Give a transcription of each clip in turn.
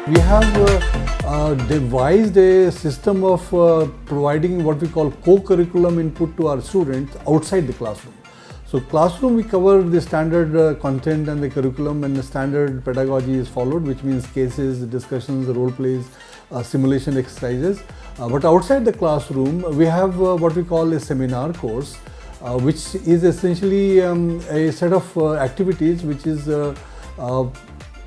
We have devised a system of providing what we call co-curriculum input to our students outside the classroom. So classroom we cover the standard content and the curriculum, and the standard pedagogy is followed, which means cases, discussions, role plays, simulation exercises. But outside the classroom we have what we call a seminar course, which is essentially a set of activities which is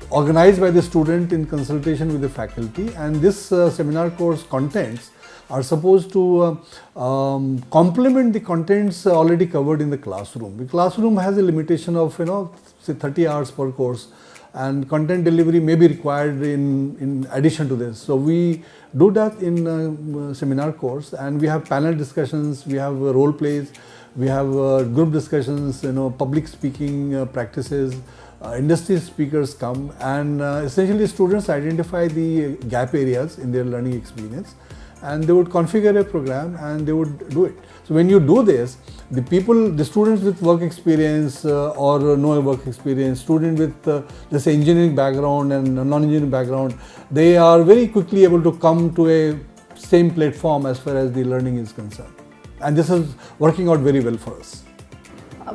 organized by the student in consultation with the faculty, and this seminar course contents are supposed to complement the contents already covered in the classroom. The classroom has a limitation of say 30 hours per course, and content delivery may be required in addition to this. So we do that in seminar course, and we have panel discussions, we have role plays, we have group discussions, public speaking practices. Industry speakers come, and essentially students identify the gap areas in their learning experience, and they would configure a program and they would do it. So when you do this, the students with work experience or no work experience, student with let's say engineering background and non-engineering background, they are very quickly able to come to a same platform as far as the learning is concerned. And this is working out very well for us.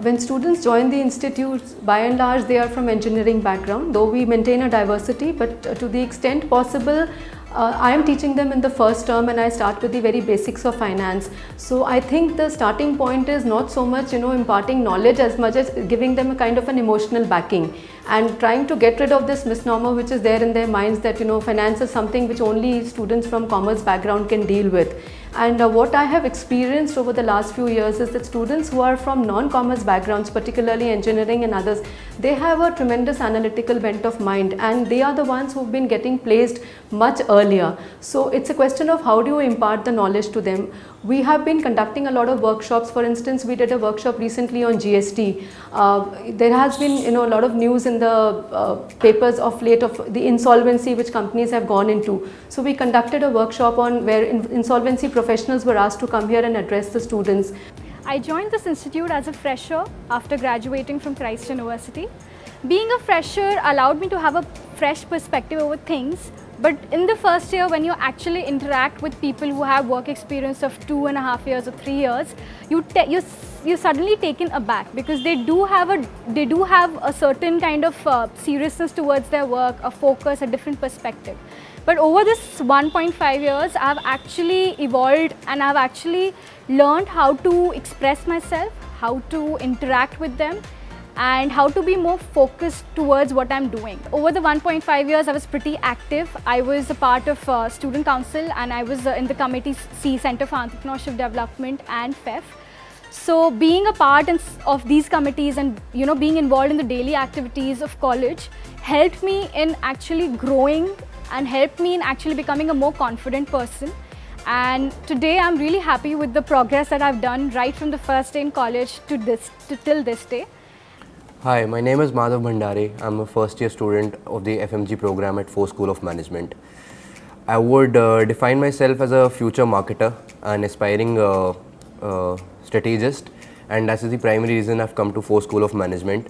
When students join the institutes, by and large they are from engineering background, though we maintain a diversity, but to the extent possible, I am teaching them in the first term, and I start with the very basics of finance. So I think the starting point is not so much imparting knowledge as much as giving them a kind of an emotional backing, and trying to get rid of this misnomer which is there in their minds that finance is something which only students from commerce background can deal with. And what I have experienced over the last few years is that students who are from non-commerce backgrounds, particularly engineering and others, they have a tremendous analytical bent of mind, and they are the ones who have been getting placed much earlier. So it's a question of how do you impart the knowledge to them. We have been conducting a lot of workshops. For instance, we did a workshop recently on GST. There has been a lot of news in the papers of late of the insolvency which companies have gone into. So we conducted a workshop on where insolvency professionals were asked to come here and address the students. I joined this institute as a fresher after graduating from Christ University. Being a fresher allowed me to have a fresh perspective over things. But in the first year, when you actually interact with people who have work experience of 2.5 years or 3 years, you're suddenly taken aback, because they do have a certain kind of seriousness towards their work, a focus, a different perspective. But over this 1.5 years, I've actually evolved, and I've actually learned how to express myself, how to interact with them, and how to be more focused towards what I'm doing. Over the 1.5 years, I was pretty active. I was a part of student council, and I was in the committee C, Center for Entrepreneurship Development, and FEF. So being a part of these committees and being involved in the daily activities of college helped me in actually growing and helped me in actually becoming a more confident person. And today I'm really happy with the progress that I've done right from the first day in college to till this day. Hi, my name is Madhav Bhandari. I'm a first year student of the FMG program at FORE School of Management. I would define myself as a future marketer, an aspiring strategist, and that is the primary reason I've come to FORE School of Management.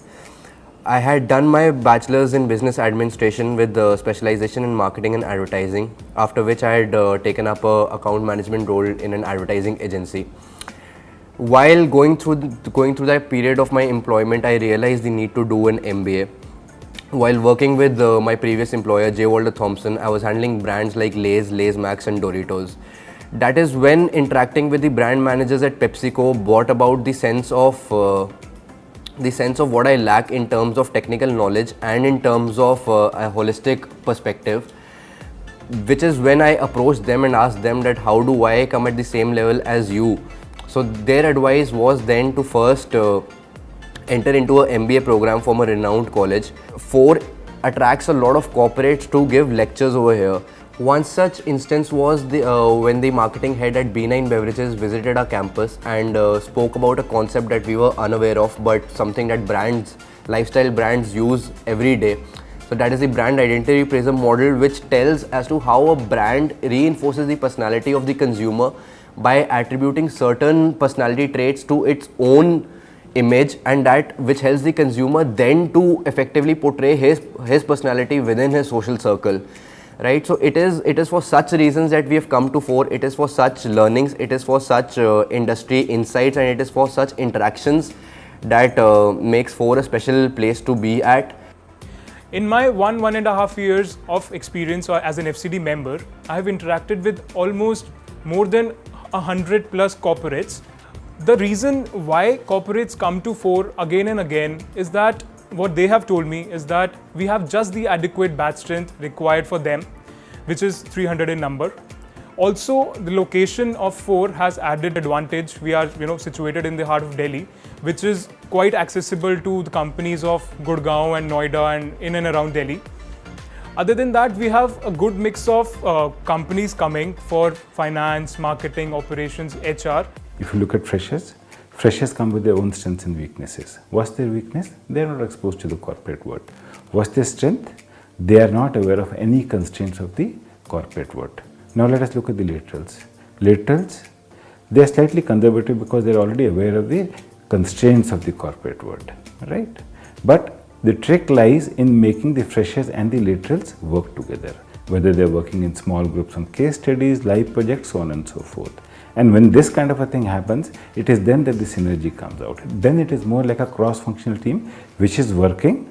I had done my bachelor's in business administration with specialization in marketing and advertising, after which I had taken up a account management role in an advertising agency. While going through that period of my employment, I realized the need to do an MBA. While working with my previous employer, J. Walter Thompson, I was handling brands like Lay's, Max and Doritos. That is when interacting with the brand managers at PepsiCo brought about the sense of what I lack in terms of technical knowledge and in terms of a holistic perspective, which is when I approached them and asked them that how do I come at the same level as you. So their advice was then to first enter into an MBA program from a renowned college. FORE attracts a lot of corporates to give lectures over here. One such instance was when the marketing head at B9 Beverages visited our campus and spoke about a concept that we were unaware of, but something that lifestyle brands use every day. So that is the brand identity prism model, which tells as to how a brand reinforces the personality of the consumer by attributing certain personality traits to its own image, and that which helps the consumer then to effectively portray his personality within his social circle. right? So it is for such reasons that we have come to FORE. It is for such learnings, it is for such industry insights, and it is for such interactions that makes FORE a special place to be at. In my 1.5 years of experience as an FCD member, I have interacted with almost more than 100 plus corporates. The reason why corporates come to FORE again and again is that what they have told me is that we have just the adequate batch strength required for them, which is 300 in number. Also, the location of FORE has added advantage. We are situated in the heart of Delhi, which is quite accessible to the companies of Gurgaon and Noida and in and around Delhi. Other than that, we have a good mix of companies coming for finance, marketing, operations, HR. If you look at freshers come with their own strengths and weaknesses. What's their weakness? They are not exposed to the corporate world. What's their strength? They are not aware of any constraints of the corporate world. Now let us look at the laterals. Laterals, they are slightly conservative because they are already aware of the constraints of the corporate world, right? But the trick lies in making the freshers and the laterals work together, whether they are working in small groups on case studies, live projects, so on and so forth. And when this kind of a thing happens, it is then that the synergy comes out. Then it is more like a cross-functional team which is working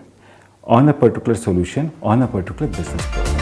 on a particular solution, on a particular business problem.